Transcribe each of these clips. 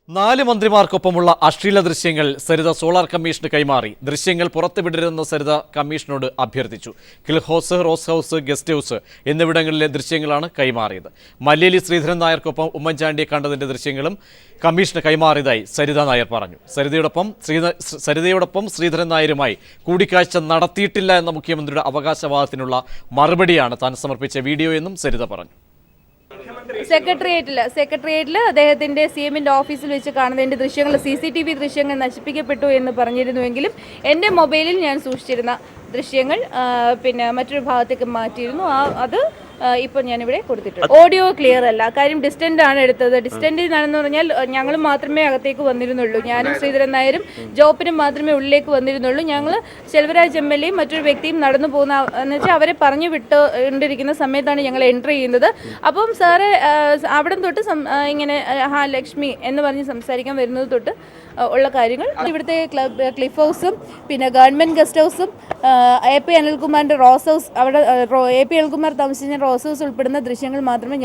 4 മന്ത്രിമാർക്കൊപ്പമുള്ള അശ്ലീല ദൃശ്യങ്ങൾ Saritha solar commission കൈമാറി. ദൃശ്യങ്ങൾ പുറത്തുവിടരുതെന്ന് സരിത കമ്മീഷനോട് അഭ്യർത്ഥിച്ചു. Kill house, rose house, guest house എന്നിവിടങ്ങളിലെ ദൃശ്യങ്ങളാണ് കൈമാറിയത്. മല്ലേലി ശ്രീധരൻ നായർക്കൊപ്പം ഉമ്മൻചാണ്ടിയെ കണ്ടതിന്റെ ദൃശ്യങ്ങളും കമ്മീഷന് കൈമാറിയതായി സരിത നായർ പറഞ്ഞു. സരിതയോടൊപ്പം ശ്രീധരൻ നായരുമായി കൂടിക്കാഴ്ച നടത്തിയിട്ടില്ല എന്ന മുഖ്യമന്ത്രിയുടെ അവകാശവാദത്തിനുള്ള മറുപടിയാണ് താൻ സമർപ്പിച്ച വീഡിയോ എന്നും സരിത പറഞ്ഞു. സെക്രട്ടേറിയറ്റിൽ അദ്ദേഹത്തിൻ്റെ CM-ൻ്റെ ഓഫീസിൽ വെച്ച് കാണുന്നതിൻ്റെ ദൃശ്യങ്ങൾ CCTV ദൃശ്യങ്ങൾ നശിപ്പിക്കപ്പെട്ടു എന്ന് പറഞ്ഞിരുന്നുവെങ്കിലും എൻ്റെ മൊബൈലിൽ ഞാൻ സൂക്ഷിച്ചിരുന്ന ദൃശ്യങ്ങൾ മറ്റൊരു ഭാഗത്തേക്ക് മാറ്റിയിരുന്നു. അത് ഇപ്പോൾ ഞാനിവിടെ കൊടുത്തിട്ടുണ്ട്. ഓഡിയോ ക്ലിയർ അല്ല, കാര്യം ഡിസ്റ്റൻ്റ് ആണ് എടുത്തത്. ഡിസ്റ്റൻ്റ് ആണെന്ന് പറഞ്ഞാൽ ഞങ്ങൾ മാത്രമേ അകത്തേക്ക് വന്നിരുന്നുള്ളൂ. ഞാനും ശ്രീധരൻ നായരും ജോപ്പിനും മാത്രമേ ഉള്ളിലേക്ക് വന്നിരുന്നുള്ളൂ. ഞങ്ങൾ ശെൽവരാജ് MLAയും മറ്റൊരു വ്യക്തിയും നടന്നു പോകുന്ന എന്ന് വെച്ചാൽ അവരെ പറഞ്ഞു വിട്ടുകൊണ്ടിരിക്കുന്ന സമയത്താണ് ഞങ്ങൾ എൻട്രി ചെയ്യുന്നത്. അപ്പം സാറ് അവിടെ തൊട്ട് ഇങ്ങനെ ലക്ഷ്മി എന്ന് പറഞ്ഞ് സംസാരിക്കാൻ വരുന്നത് തൊട്ട് ഉള്ള കാര്യങ്ങൾ, ഇവിടുത്തെ ക്ലിഫ് ഹൗസും ഗവൺമെൻറ് ഗസ്റ്റ് ഹൗസും AP അനിൽകുമാറിൻ്റെ റോസ് ഹൗസ്, അവിടെ AP അനിൽകുമാർ താമസിച്ച റോസ് ഹൗസ് ഉൾപ്പെടുന്ന ദൃശ്യങ്ങൾ മാത്രമേ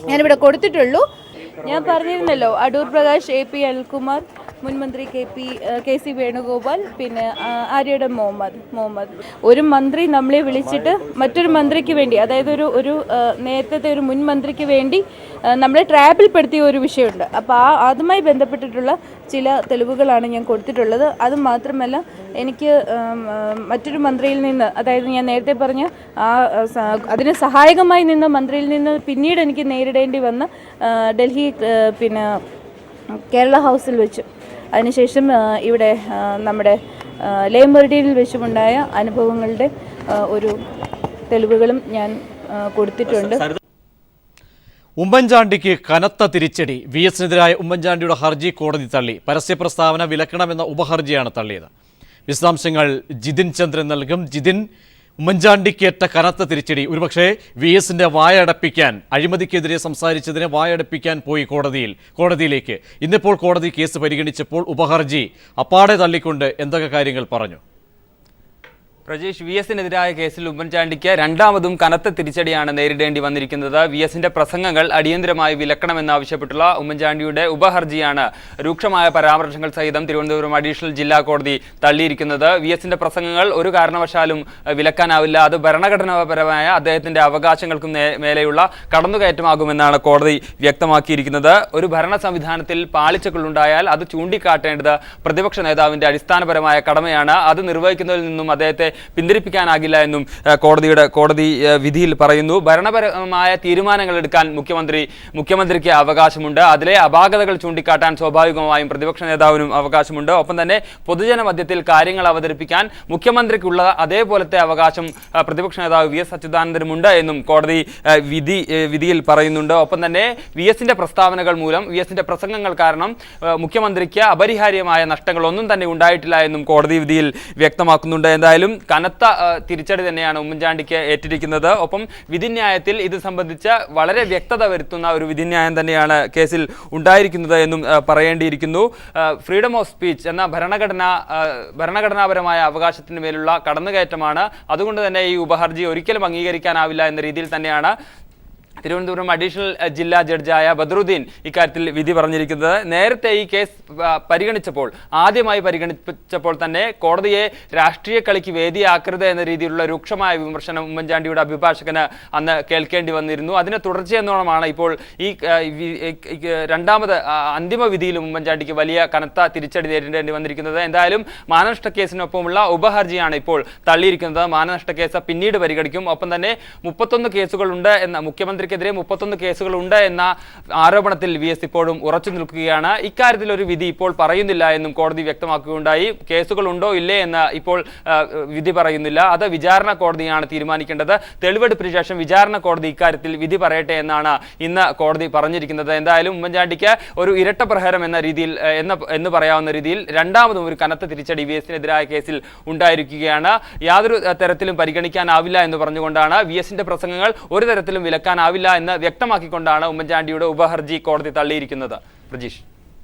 ഞാനിവിടെ കൊടുത്തിട്ടുള്ളൂ. ഞാൻ പറഞ്ഞിരുന്നല്ലോ, അടൂർ പ്രകാശ്, AP അനിൽകുമാർ, മുൻ മന്ത്രി KC വേണുഗോപാൽ, ആര്യയുടെ മുഹമ്മദ്. ഒരു മന്ത്രി നമ്മളെ വിളിച്ചിട്ട് മറ്റൊരു മന്ത്രിക്ക് വേണ്ടി, അതായത് ഒരു നേരത്തെ ഒരു മുൻ മന്ത്രിക്ക് വേണ്ടി നമ്മളെ ട്രാപ്പിൽപ്പെടുത്തിയ ഒരു വിഷയമുണ്ട്. അപ്പോൾ അതുമായി ബന്ധപ്പെട്ടിട്ടുള്ള ചില തെളിവുകളാണ് ഞാൻ കൊടുത്തിട്ടുള്ളത്. അത് മാത്രമല്ല, എനിക്ക് മറ്റൊരു മന്ത്രിയിൽ നിന്ന്, അതായത് ഞാൻ നേരത്തെ പറഞ്ഞ അതിന് സഹായകമായി നിന്ന മന്ത്രിയിൽ നിന്ന് പിന്നീട് എനിക്ക് നേരിടേണ്ടി വന്ന ഡൽഹി കേരള ഹൗസിൽ വെച്ച്, അതിനുശേഷം ഇവിടെ നമ്മുടെ ലേമർഡിയിൽ വെച്ചുമുണ്ടായ അനുഭവങ്ങളുടെ ഒരു തെളിവുകളും ഞാൻ കൊടുത്തിട്ടുണ്ട്. ഉമ്മൻചാണ്ടിക്ക് കനത്ത തിരിച്ചടി. VS-നെതിരായ ഉമ്മൻചാണ്ടിയുടെ ഹർജി കോടതി തള്ളി. പരസ്യ പ്രസ്താവന വിലക്കണമെന്ന ഉപഹർജിയാണ് തള്ളിയത്. വിശദാംശങ്ങൾ ജിതിൻ ചന്ദ്രൻ നൽകും. ജിതിൻ, ഉമ്മൻചാണ്ടിക്കേറ്റ കനത്ത തിരിച്ചടി. ഒരുപക്ഷെ VS-ന്റെ വായടപ്പിക്കാൻ, അഴിമതിക്കെതിരെ സംസാരിച്ചതിനെ വായടപ്പിക്കാൻ പോയി കോടതിയിലേക്ക്. ഇന്നിപ്പോൾ കോടതി കേസ് പരിഗണിച്ചപ്പോൾ ഉപഹർജി അപ്പാടെ തള്ളിക്കൊണ്ട് എന്തൊക്കെ കാര്യങ്ങൾ പറഞ്ഞു? പ്രജേഷ്, VS-നെതിരായ കേസിൽ ഉമ്മൻചാണ്ടിക്ക് രണ്ടാമതും കനത്ത തിരിച്ചടിയാണ് നേരിടേണ്ടി വന്നിരിക്കുന്നത്. VS-ന്റെ പ്രസംഗങ്ങൾ അടിയന്തരമായി വിലക്കണമെന്നാവശ്യപ്പെട്ടുള്ള ഉമ്മൻചാണ്ടിയുടെ ഉപഹർജിയാണ് രൂക്ഷമായ പരാമർശങ്ങൾ സഹിതം തിരുവനന്തപുരം അഡീഷണൽ ജില്ലാ കോടതി തള്ളിയിരിക്കുന്നത്. VS-ന്റെ പ്രസംഗങ്ങൾ ഒരു കാരണവശാലും വിലക്കാനാവില്ല. അത് ഭരണഘടനാപരമായ അദ്ദേഹത്തിന്റെ അവകാശങ്ങൾക്കും മേലെയുള്ള കടന്നുകയറ്റമാകുമെന്നാണ് കോടതി വ്യക്തമാക്കിയിരിക്കുന്നത്. ഒരു ഭരണ സംവിധാനത്തിൽ പാളിച്ചകളുണ്ടായാൽ അത് ചൂണ്ടിക്കാട്ടേണ്ടത് പ്രതിപക്ഷ നേതാവിന്റെ അടിസ്ഥാനപരമായ കടമയാണ്. അത് നിർവഹിക്കുന്നതിൽ നിന്നും അദ്ദേഹത്തെ പിന്തിരിപ്പിക്കാനാകില്ല എന്നും കോടതി വിധിയിൽ പറയുന്നു. ഭരണപരമായ തീരുമാനങ്ങൾ എടുക്കാൻ മുഖ്യമന്ത്രിക്ക് അവകാശമുണ്ട്. അതിലെ അപാകതകൾ ചൂണ്ടിക്കാട്ടാൻ സ്വാഭാവികമായും പ്രതിപക്ഷ നേതാവിനും അവകാശമുണ്ട്. ഒപ്പം തന്നെ പൊതുജന മധ്യത്തിൽ കാര്യങ്ങൾ അവതരിപ്പിക്കാൻ മുഖ്യമന്ത്രിക്കുള്ള അതേപോലത്തെ അവകാശം പ്രതിപക്ഷ നേതാവ് VS അച്യുതാനന്ദനുമുണ്ട് എന്നും കോടതി വിധിയിൽ പറയുന്നുണ്ട്. ഒപ്പം തന്നെ VS-ന്റെ പ്രസ്താവനകൾ മൂലം, VS-ന്റെ പ്രസംഗങ്ങൾ കാരണം മുഖ്യമന്ത്രിക്ക് അപരിഹാര്യമായ നഷ്ടങ്ങളൊന്നും തന്നെ ഉണ്ടായിട്ടില്ല എന്നും കോടതി വിധിയിൽ വ്യക്തമാക്കുന്നുണ്ട്. എന്തായാലും കനത്ത തിരിച്ചടി തന്നെയാണ് ഉമ്മൻചാണ്ടിക്ക് ഏറ്റിരിക്കുന്നത്. ഒപ്പം വിധിന്യായത്തിൽ ഇത് സംബന്ധിച്ച് വളരെ വ്യക്തത വരുത്തുന്ന ഒരു വിധിന്യായം തന്നെയാണ് കേസിൽ ഉണ്ടായിരിക്കുന്നത് എന്നും പറയേണ്ടിയിരിക്കുന്നു. ഫ്രീഡം ഓഫ് സ്പീച്ച് എന്ന ഭരണഘടനാപരമായ അവകാശത്തിന് മേലുള്ള കടന്നുകയറ്റമാണ്. അതുകൊണ്ട് തന്നെ ഈ ഉപഹർജി ഒരിക്കലും അംഗീകരിക്കാനാവില്ല എന്ന രീതിയിൽ തന്നെയാണ് തിരുവനന്തപുരം അഡീഷണൽ ജില്ലാ ജഡ്ജായ ബദറുദ്ദീൻ ഇക്കാര്യത്തിൽ വിധി പറഞ്ഞിരിക്കുന്നത്. നേരത്തെ ഈ കേസ് ആദ്യമായി പരിഗണിച്ചപ്പോൾ തന്നെ കോടതിയെ രാഷ്ട്രീയ കളിക്ക് വേദിയാക്കരുത് എന്ന രീതിയിലുള്ള രൂക്ഷമായ വിമർശനം ഉമ്മൻചാണ്ടിയുടെ അഭിഭാഷകന് അന്ന് കേൾക്കേണ്ടി വന്നിരുന്നു. അതിനെ തുടർച്ചയെന്നോണമാണ് ഇപ്പോൾ ഈ രണ്ടാമത് അന്തിമ വിധിയിലും ഉമ്മൻചാണ്ടിക്ക് വലിയ കനത്ത തിരിച്ചടി നേരിടേണ്ടി വന്നിരിക്കുന്നത്. എന്തായാലും മാനനഷ്ട കേസിനൊപ്പമുള്ള ഉപഹർജിയാണ് ഇപ്പോൾ തള്ളിയിരിക്കുന്നത്. മാനനഷ്ട കേസ് പിന്നീട് പരിഗണിക്കും. ഒപ്പം തന്നെ 31 കേസുകളുണ്ട് എന്ന മുഖ്യമന്ത്രിക്കെതിരെ 31 കേസുകളുണ്ട് എന്ന ആരോപണത്തിൽ VS ഇപ്പോഴും ഉറച്ചു നിൽക്കുകയാണ്. ഇക്കാര്യത്തിൽ ഒരു വിധി ഇപ്പോൾ പറയുന്നില്ല എന്നും കോടതി വ്യക്തമാക്കുകയുണ്ടായി. കേസുകളുണ്ടോ ഇല്ലേ എന്ന് ഇപ്പോൾ വിധി പറയുന്നില്ല. അത് വിചാരണ കോടതിയാണ് തീരുമാനിക്കേണ്ടത്. തെളിവെടുപ്പിന് ശേഷം വിചാരണ കോടതി ഇക്കാര്യത്തിൽ വിധി പറയട്ടെ എന്നാണ് ഇന്ന് കോടതി പറഞ്ഞിരിക്കുന്നത്. എന്തായാലും ഉമ്മൻചാണ്ടിക്ക് ഒരു ഇരട്ട പ്രഹരം എന്ന രീതിയിൽ എന്ന് പറയാവുന്ന രീതിയിൽ രണ്ടാമതും ഒരു കനത്ത തിരിച്ചടി VS-നെതിരായ കേസിൽ ഉണ്ടായിരിക്കുകയാണ്. യാതൊരു തരത്തിലും പരിഗണിക്കാനാവില്ല എന്ന് പറഞ്ഞുകൊണ്ടാണ് VS-ന്റെ പ്രസംഗങ്ങൾ ഒരു തരത്തിലും വിലക്കാനാവില്ല എന്ന് വ്യക്തമാക്കിക്കൊണ്ടാണ് ഉമ്മൻചാണ്ടിയുടെ ഉപഹർജി കോടതി തള്ളിയിരിക്കുന്നത്. പ്രജീഷ്,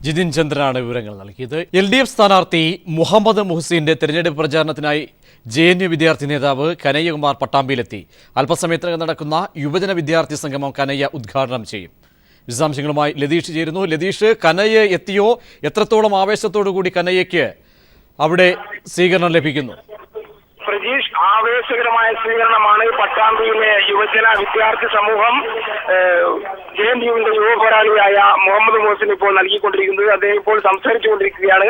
ജിതിൻ ചന്ദ്രനാണ് വിവരങ്ങൾ നൽകിയത്. LDF സ്ഥാനാർത്ഥി മുഹമ്മദ് മുഹ്സിന്റെ തെരഞ്ഞെടുപ്പ് പ്രചാരണത്തിനായി JNU വിദ്യാർത്ഥി നേതാവ് കനയ്യകുമാർ പട്ടാമ്പിയിലെത്തി. അല്പസമയത്തിനകം നടക്കുന്ന യുവജന വിദ്യാർത്ഥി സംഗമം കനയ്യ ഉദ്ഘാടനം ചെയ്യും. വിശദാംശങ്ങളുമായി ലതീഷ് ചേരുന്നു. ലതീഷ്, കനയ്യ എത്തിയോ? എത്രത്തോളം ആവേശത്തോടു കൂടി കനയ്യയ്ക്ക് അവിടെ സ്വീകരണം ലഭിക്കുന്നു? പ്രജീഷ്, ആവേശകരമായ സ്വീകരണമാണ് പട്ടാമ്പിയിലെ യുവജന വിദ്യാർത്ഥി സമൂഹം JNUവിന്റെ യുവ പോരാളിയായ മുഹമ്മദ് മോഹസിൻ ഇപ്പോൾ നൽകിക്കൊണ്ടിരിക്കുന്നത്. അദ്ദേഹം ഇപ്പോൾ സംസാരിച്ചുകൊണ്ടിരിക്കുകയാണ്.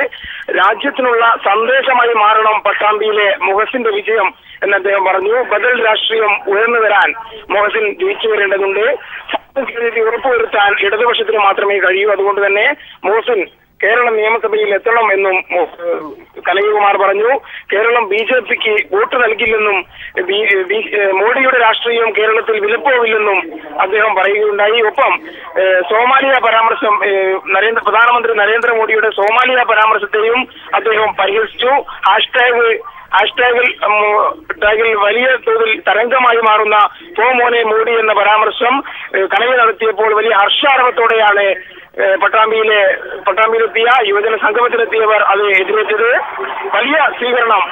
രാജ്യത്തിനുള്ള സന്ദേശമായി മാറണം പട്ടാമ്പിയിലെ മുഹസിന്റെ വിജയം എന്ന് അദ്ദേഹം പറഞ്ഞു. ബദൽ രാഷ്ട്രീയം ഉയർന്നു വരാൻ മോഹസിൻ ജയിച്ചു വരേണ്ടതുണ്ട്. സാമൂഹ്യനീതി ഉറപ്പുവരുത്താൻ ഇടതുപക്ഷത്തിന് മാത്രമേ കഴിയൂ. അതുകൊണ്ട് തന്നെ മോഹസിൻ കേരള നിയമസഭയിൽ എത്തണം എന്നും കനയ്യകുമാർ പറഞ്ഞു. കേരളം BJPക്ക് വോട്ട് നൽകില്ലെന്നും മോഡിയുടെ രാഷ്ട്രീയം കേരളത്തിൽ വിലപ്പോവില്ലെന്നും അദ്ദേഹം പറയുകയുണ്ടായി. ഒപ്പം സോമാലിയ പരാമർശം പ്രധാനമന്ത്രി നരേന്ദ്രമോദിയുടെ സോമാലിയ പരാമർശത്തെയും അദ്ദേഹം പരിഹസിച്ചു. ഹാഷ്ടാഗിൽ വലിയ തോതിൽ തരംഗമായി മാറുന്ന പോ മോനെ മോഡി എന്ന പരാമർശം കനയ്യ നടത്തിയപ്പോൾ വലിയ ഹർഷാരവത്തോടെയാണ് പട്ടാമ്പിയിലെത്തിയ യുവജന സംഗമത്തിലെത്തിയവർ അത് എതിരേറ്റത്. വലിയ സ്വീകരണം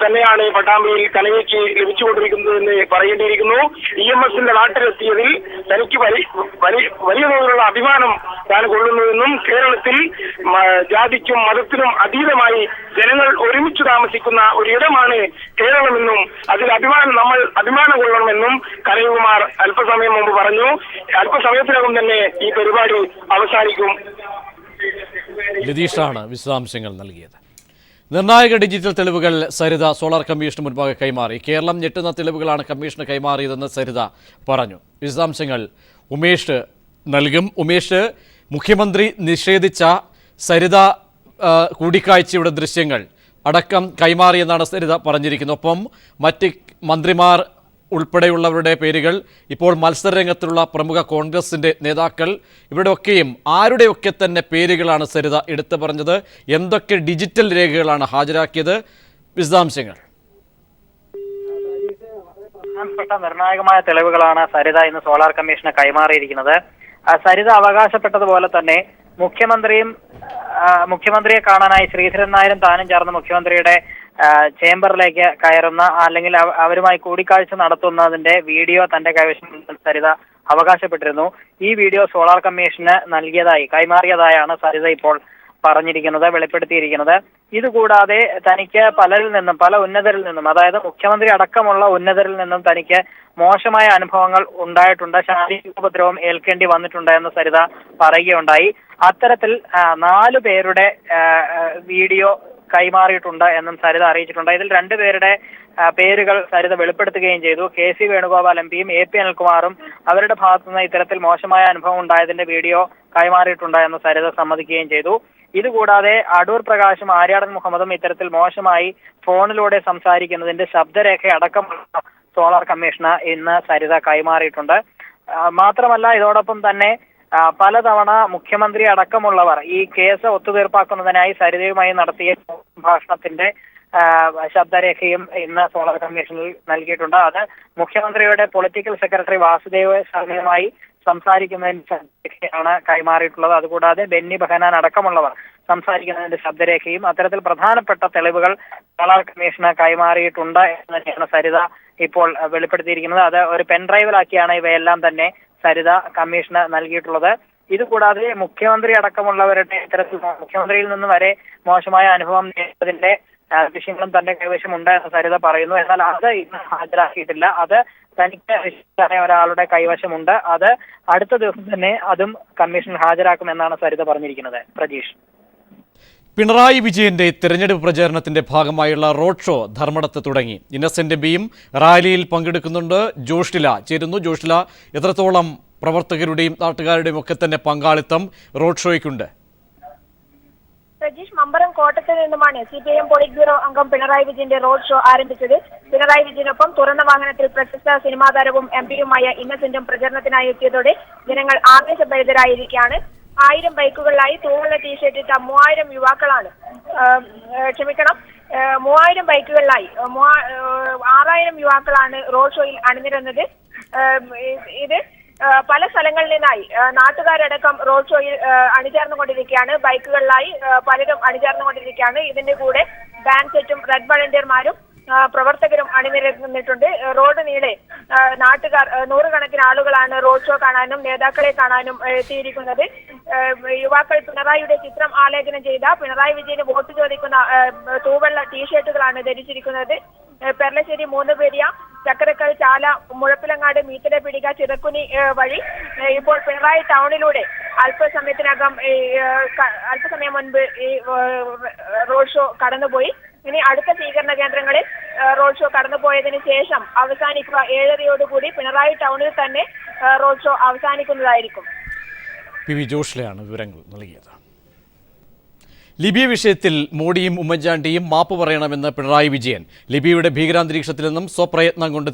തന്നെയാണ് പട്ടാമ്പിയിൽ കനയ്യയ്ക്ക് ലഭിച്ചുകൊണ്ടിരിക്കുന്നതെന്ന് പറയേണ്ടിയിരിക്കുന്നു. EMSന്റെ നാട്ടിലെത്തിയതിൽ തനിക്ക് വലിയ തോതിലുള്ള അഭിമാനം താൻ കൊള്ളുന്നുവെന്നും കേരളത്തിൽ ജാതിക്കും മതത്തിനും അതീതമായി ജനങ്ങൾ ഒരുമിച്ച് താമസിക്കുന്ന ഒരിടമാണ് കേരളമെന്നും അതിൽ നമ്മൾ അഭിമാനം കൊള്ളണമെന്നും കനയ്യകുമാർ അല്പസമയം മുമ്പ് പറഞ്ഞു. അല്പസമയത്തിനകം തന്നെ ഈ പരിപാടി അവസാനിക്കും. ലതീഷാണ് വിശദാംശങ്ങൾ നൽകിയത്. നിർണായക ഡിജിറ്റൽ തെളിവുകൾ സരിത സോളാർ കമ്മീഷന് മുൻപാകെ കൈമാറി. കേരളം ഞെട്ടുന്ന തെളിവുകളാണ് കമ്മീഷന് കൈമാറിയതെന്ന് സരിത പറഞ്ഞു. വിശദാംശങ്ങൾ ഉമേഷ് നൽകും. ഉമേഷ്, മുഖ്യമന്ത്രി നിഷേധിച്ച സരിത കൂടിക്കാഴ്ചയുടെ ദൃശ്യങ്ങൾ അടക്കം കൈമാറിയെന്നാണ് സരിത പറഞ്ഞിരിക്കുന്നത്. ഒപ്പം മറ്റ് മന്ത്രിമാർ ഉൾപ്പെടെയുള്ളവരുടെ പേരുകൾ, ഇപ്പോൾ മത്സരരംഗത്തുള്ള പ്രമുഖ കോൺഗ്രസിൻ്റെ നേതാക്കൾ, ഇവിടെയൊക്കെയും ആരുടെയൊക്കെ തന്നെ പേരുകളാണ് സരിത എടുത്തു പറഞ്ഞത്? എന്തൊക്കെ ഡിജിറ്റൽ രേഖകളാണ് ഹാജരാക്കിയത്? വിശദാംശങ്ങൾ. നിർണായകമായ തെളിവുകളാണ് സരിത ഇന്ന് സോളാർ കമ്മീഷന് കൈമാറിയിരിക്കുന്നത്. സരിത അവകാശപ്പെട്ടതുപോലെ തന്നെ മുഖ്യമന്ത്രിയെ കാണാനായി ശ്രീധരൻ നായരും താനും ചേർന്ന് മുഖ്യമന്ത്രിയുടെ ചേംബറിലേക്ക് കയറുന്ന അല്ലെങ്കിൽ അവരുമായി കൂടിക്കാഴ്ച നടത്തുന്നതിന്റെ വീഡിയോ തന്റെ കൈവശം സരിത അവകാശപ്പെട്ടിരുന്നു. ഈ വീഡിയോ സോളാർ കമ്മീഷന് കൈമാറിയതായാണ് സരിത ഇപ്പോൾ പറഞ്ഞിരിക്കുന്നത്, വെളിപ്പെടുത്തിയിരിക്കുന്നത്. ഇതുകൂടാതെ തനിക്ക് പല ഉന്നതരിൽ നിന്നും, അതായത് മുഖ്യമന്ത്രി അടക്കമുള്ള ഉന്നതരിൽ നിന്നും തനിക്ക് മോശമായ അനുഭവങ്ങൾ ഉണ്ടായിട്ടുണ്ട്, ശാരീരിക ഉപദ്രവം ഏൽക്കേണ്ടി വന്നിട്ടുണ്ട് എന്ന് സരിത പറയുകയുണ്ടായി. അത്തരത്തിൽ 4 പേരുടെ വീഡിയോ കൈമാറിയിട്ടുണ്ട് എന്നും സരിത അറിയിച്ചിട്ടുണ്ട്. ഇതിൽ 2 പേരുടെ പേരുകൾ സരിത വെളിപ്പെടുത്തുകയും ചെയ്തു. KC വേണുഗോപാൽ MPയും AP അനിൽകുമാറും അവരുടെ ഭാഗത്തുനിന്ന് ഇത്തരത്തിൽ മോശമായ അനുഭവം ഉണ്ടായതിന്റെ വീഡിയോ കൈമാറിയിട്ടുണ്ട് എന്ന് സരിത സമ്മതിക്കുകയും ചെയ്തു. ഇതുകൂടാതെ അടൂർ പ്രകാശും ആര്യാടൻ മുഹമ്മദും ഇത്തരത്തിൽ മോശമായി ഫോണിലൂടെ സംസാരിക്കുന്നതിന്റെ ശബ്ദരേഖ അടക്കമുള്ള സോളാർ കമ്മീഷന് ഇന്ന് സരിത കൈമാറിയിട്ടുണ്ട്. മാത്രമല്ല ഇതോടൊപ്പം തന്നെ പലതവണ മുഖ്യമന്ത്രി അടക്കമുള്ളവർ ഈ കേസ് ഒത്തുതീർപ്പാക്കുന്നതിനായി സരിതയുമായി നടത്തിയ ഭാഷണത്തിന്റെ ശബ്ദരേഖയും ഇന്ന് സോളാർ കമ്മീഷനിൽ നൽകിയിട്ടുണ്ട്. അത് മുഖ്യമന്ത്രിയുടെ പൊളിറ്റിക്കൽ സെക്രട്ടറി വാസുദേവ് ശർമ്മയുമായി സംസാരിക്കുന്നതിന്റെ ശബ്ദരേഖയാണ് കൈമാറിയിട്ടുള്ളത്. അതുകൂടാതെ ബെന്നി ബെഹനാൻ അടക്കമുള്ളവർ സംസാരിക്കുന്നതിന്റെ ശബ്ദരേഖയും അത്തരത്തിൽ പ്രധാനപ്പെട്ട തെളിവുകൾ സോളാർ കമ്മീഷന് കൈമാറിയിട്ടുണ്ട് എന്ന് തന്നെയാണ് സരിത ഇപ്പോൾ വെളിപ്പെടുത്തിയിരിക്കുന്നത്. അത് ഒരു പെൻഡ്രൈവിലാക്കിയാണ് ഇവയെല്ലാം തന്നെ സരിത കമ്മീഷന് നൽകിയിട്ടുള്ളത്. ഇതുകൂടാതെ മുഖ്യമന്ത്രി അടക്കമുള്ളവരുടെ ഇത്തരത്തിൽ മുഖ്യമന്ത്രിയിൽ നിന്ന് വരെ മോശമായ അനുഭവം നേരിട്ടതിന്റെ ദൃശ്യങ്ങളും തന്റെ കൈവശമുണ്ട് എന്ന് സരിത പറയുന്നു. എന്നാൽ അത് ഇന്ന് ഹാജരാക്കിയിട്ടില്ല. അത് തനിക്ക് വിശ്വസ്തനായ ഒരാളുടെ കൈവശമുണ്ട്. അത് അടുത്ത ദിവസം തന്നെ അതും കമ്മീഷൻ ഹാജരാക്കുമെന്നാണ് സരിത പറഞ്ഞിരിക്കുന്നത്. പ്രജീഷ്. പിണറായി വിജയന്റെ തെരഞ്ഞെടുപ്പ് പ്രചാരണത്തിന്റെ ഭാഗമായുള്ള റോഡ് ഷോ ധർമ്മടത്ത് തുടങ്ങി. ഇന്നസെന്റ് എംപിയും റാലിയിൽ പങ്കെടുക്കുന്നുണ്ട്. ജോഷ്ടില ചേരുന്നു. ജോഷ്ടില, എത്രത്തോളം പ്രവർത്തകരുടെയും നാട്ടുകാരുടെയും ഒക്കെ തന്നെ പങ്കാളിത്തം റോഡ് ഷോയ്ക്കുണ്ട്? പ്രജീഷ്, മമ്പറം കോട്ടത്തിൽ നിന്നുമാണ് CPIM പോളിറ്റ് ബ്യൂറോ അംഗം പിണറായി വിജയന്റെ റോഡ് ഷോ ആരംഭിച്ചത്. പിണറായി വിജയനൊപ്പം തുറന്ന വാഹനത്തിൽ പ്രശസ്ത സിനിമാ താരവും MPയുമായ ഇന്നസെന്റും പ്രചരണത്തിനായി എത്തിയതോടെ ജനങ്ങൾ ആവേശഭരിതരായിരിക്കുകയാണ്. 1000 ബൈക്കുകളിലായി തൂവെള്ള ടീഷർട്ട് ഇട്ട 3000 യുവാക്കളാണ് 3000 ബൈക്കുകളിലായി 6000 യുവാക്കളാണ് റോഡ് ഷോയിൽ അണിനിരന്നത്. ഇത് പല സ്ഥലങ്ങളിൽ നിന്നായി നാട്ടുകാരടക്കം റോഡ് ഷോയിൽ അണിചേർന്നുകൊണ്ടിരിക്കുകയാണ്. ബൈക്കുകളിലായി പലരും അണിചേർന്നുകൊണ്ടിരിക്കുകയാണ്. ഇതിന്റെ കൂടെ ബാൻഡ് സെറ്റും റെഡ് വളണ്ടിയർമാരും പ്രവർത്തകരും അണിനിരന്നിട്ടുണ്ട്. റോഡ് നീളെ നാട്ടുകാർ നൂറുകണക്കിന് ആളുകളാണ് റോഡ് ഷോ കാണാനും നേതാക്കളെ കാണാനും എത്തിയിരിക്കുന്നത്. യുവാക്കൾ പിണറായിയുടെ ചിത്രം ആലേഖനം ചെയ്ത പിണറായി വിജയന് വോട്ട് ചോദിക്കുന്ന തൂവെള്ള ടീഷർട്ടുകളാണ് ധരിച്ചിരിക്കുന്നത്. പെർലശ്ശേരി മൂന്നുപേരിയ ചക്കരക്കൽ ചാല മുഴപ്പിലങ്ങാട് മീത്തല പിടിക ചിറക്കുനി വഴി ഇപ്പോൾ പിണറായി ടൗണിലൂടെ അല്പസമയം മുൻപ് ഈ റോഡ് ഷോ കടന്നുപോയി. ഇനി അടുത്ത സ്വീകരണ കേന്ദ്രങ്ങളിൽ റോഡ് ഷോ കടന്നുപോയതിനു ശേഷം അവസാനിക്കുക 7:30 പിണറായി ടൗണിൽ തന്നെ റോഡ് ഷോ അവസാനിക്കുന്നതായിരിക്കും. പി വി ജോഷ്ലയാണ് വിവരങ്ങൾ നൽകിയത്. ലിബിയ വിഷയത്തിൽ മോഡിയും ഉമ്മൻചാണ്ടിയും മാപ്പ് പറയണമെന്ന് പിണറായി വിജയൻ. ലിബിയയുടെ ഭീകരാന്തരീക്ഷത്തിൽ നിന്നും സ്വപ്രയത്നം കൊണ്ട്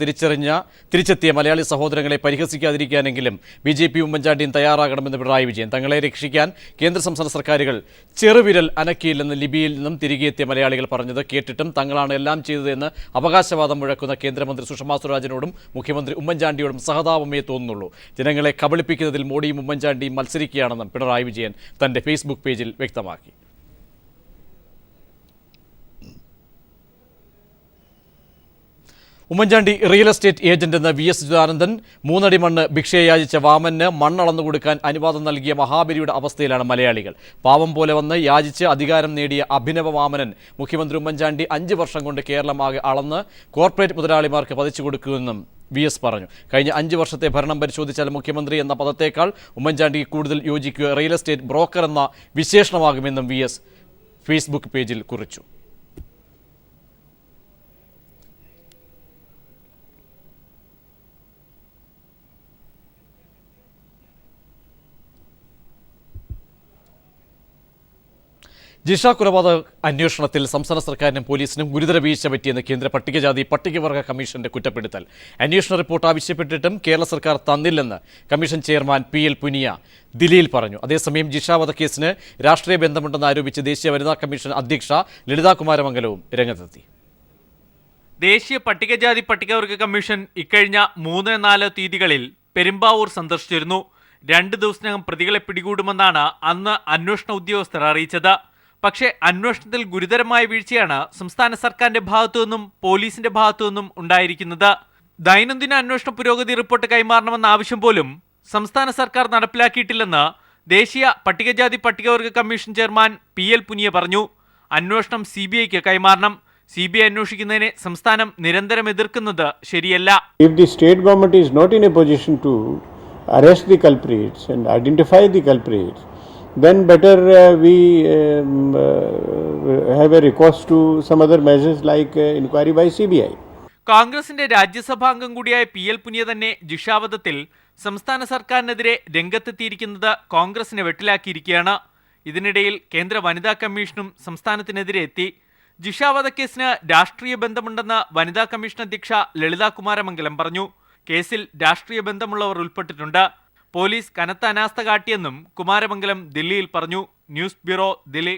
തിരിച്ചെത്തിയ മലയാളി സഹോദരങ്ങളെ പരിഹസിക്കാതിരിക്കാനെങ്കിലും BJP ഉമ്മൻചാണ്ടിയും തയ്യാറാകണമെന്ന് പിണറായി വിജയൻ. തങ്ങളെ രക്ഷിക്കാൻ കേന്ദ്ര സംസ്ഥാന സർക്കാരുകൾ ചെറുവിരൽ അനക്കിയില്ലെന്ന് ലിബിയയിൽ നിന്നും തിരികെ എത്തിയ മലയാളികൾ പറഞ്ഞത് കേട്ടിട്ടും തങ്ങളാണ് എല്ലാം ചെയ്തതെന്ന് അവകാശവാദം മുഴക്കുന്ന കേന്ദ്രമന്ത്രി സുഷമാ സ്വരാജിനോടും മുഖ്യമന്ത്രി ഉമ്മൻചാണ്ടിയോടും സഹതാപമേ തോന്നുന്നുള്ളൂ. ജനങ്ങളെ കബളിപ്പിക്കുന്നതിൽ മോഡിയും ഉമ്മൻചാണ്ടിയും മത്സരിക്കുകയാണെന്നും പിണറായി വിജയൻ തന്റെ ഫേസ്ബുക്ക് പേജിൽ വ്യക്തമാക്കി. ഉമ്മൻചാണ്ടി റിയൽ എസ്റ്റേറ്റ് ഏജന്റ് എന്ന VS അച്യുതാനന്ദൻ 3 അടി മണ്ണ് ഭിക്ഷയെ യാചിച്ച വാമന് മണ്ണളന്നു കൊടുക്കാൻ അനുവാദം നൽകിയ മഹാബലിയുടെ അവസ്ഥയിലാണ് മലയാളികൾ. പാവം പോലെ വന്ന് യാചിച്ച് അധികാരം നേടിയ അഭിനവ വാമനൻ മുഖ്യമന്ത്രി ഉമ്മൻചാണ്ടി 5 വർഷം കൊണ്ട് കേരളമാകെ അളന്ന് കോർപ്പറേറ്റ് മുതലാളിമാർക്ക് പതിച്ചു കൊടുക്കുമെന്നും VS പറഞ്ഞു. കഴിഞ്ഞ 5 വർഷത്തെ ഭരണം പരിശോധിച്ചാൽ മുഖ്യമന്ത്രി എന്ന പദത്തേക്കാൾ ഉമ്മൻചാണ്ടിക്ക് കൂടുതൽ യോജിക്കുക റിയൽ എസ്റ്റേറ്റ് ബ്രോക്കർ എന്ന വിശേഷണമാകുമെന്നും VS ഫേസ്ബുക്ക് പേജിൽ കുറിച്ചു. ജിഷ കൊലപാതക അന്വേഷണത്തിൽ സംസ്ഥാന സർക്കാരിനും പോലീസിനും ഗുരുതര വീഴ്ച പറ്റിയെന്ന് കേന്ദ്ര പട്ടികജാതി പട്ടികവർഗ കമ്മീഷന്റെ കുറ്റപ്പെടുത്തൽ. അന്വേഷണ റിപ്പോർട്ട് ആവശ്യപ്പെട്ടിട്ടും കേരള സർക്കാർ തന്നില്ലെന്ന് കമ്മീഷൻ ചെയർമാൻ PL പുനിയ ദില്ലിയിൽ പറഞ്ഞു. അതേസമയം ജിഷ വധക്കേസിന് രാഷ്ട്രീയ ബന്ധമുണ്ടെന്ന് ആരോപിച്ച് ദേശീയ വനിതാ കമ്മീഷൻ അധ്യക്ഷ ലളിതാ കുമാരമംഗലവും രംഗത്തെത്തി. ദേശീയ പട്ടികജാതി പട്ടികവർഗ കമ്മീഷൻ ഇക്കഴിഞ്ഞ 3, 4 തീയതികളിൽ പെരുമ്പാവൂർ സന്ദർശിച്ചിരുന്നു. 2 ദിവസത്തിനകം പ്രതികളെ പിടികൂടുമെന്നാണ് അന്ന് അന്വേഷണ ഉദ്യോഗസ്ഥർ അറിയിച്ചത്. പക്ഷേ അന്വേഷണത്തിൽ ഗുരുതരമായ വീഴ്ചയാണ് സംസ്ഥാന സർക്കാരിന്റെ ഭാഗത്തുനിന്നും പോലീസിന്റെ ഭാഗത്തുനിന്നും ഉണ്ടായിരിക്കുന്നത്. ദൈനംദിന അന്വേഷണ പുരോഗതി റിപ്പോർട്ട് കൈമാറണമെന്ന ആവശ്യം പോലും സംസ്ഥാന സർക്കാർ നടപ്പിലാക്കിയിട്ടില്ലെന്ന് ദേശീയ പട്ടികജാതി പട്ടികവർഗ കമ്മീഷൻ ചെയർമാൻ PL പുനിയ പറഞ്ഞു. അന്വേഷണം CBIക്ക് കൈമാറണം. CBI അന്വേഷിക്കുന്നതിനെ സംസ്ഥാനം നിരന്തരം എതിർക്കുന്നത് ശരിയല്ല. If the state government is not in a position to arrest the culprits and identify the culprits, then better we have a recourse to some other measures like inquiry by CBI. കോൺഗ്രസിന്റെ രാജ്യസഭാംഗം കൂടിയായ PL Punia തന്നെ ജിഷാവധത്തിൽ സംസ്ഥാന സർക്കാരിനെതിരെ രംഗത്തെത്തിയിരിക്കുന്നത് കോൺഗ്രസിനെ വെട്ടിലാക്കിയിരിക്കുകയാണ്. ഇതിനിടയിൽ കേന്ദ്ര വനിതാ കമ്മീഷനും സംസ്ഥാനത്തിനെതിരെ എത്തി. ജിഷാവധക്കേസിന് രാഷ്ട്രീയ ബന്ധമുണ്ടെന്ന് വനിതാ കമ്മീഷൻ അധ്യക്ഷ ലളിതാ കുമാരമംഗലം പറഞ്ഞു. കേസിൽ രാഷ്ട്രീയ ബന്ധമുള്ളവർ ഉൾപ്പെട്ടിട്ടുണ്ട്. പോലീസ് കനത്ത അനാസ്ഥ കാട്ടിയെന്നും കുമാരമംഗലം ദില്ലിയിൽ പറഞ്ഞു. News bureau, Delhi.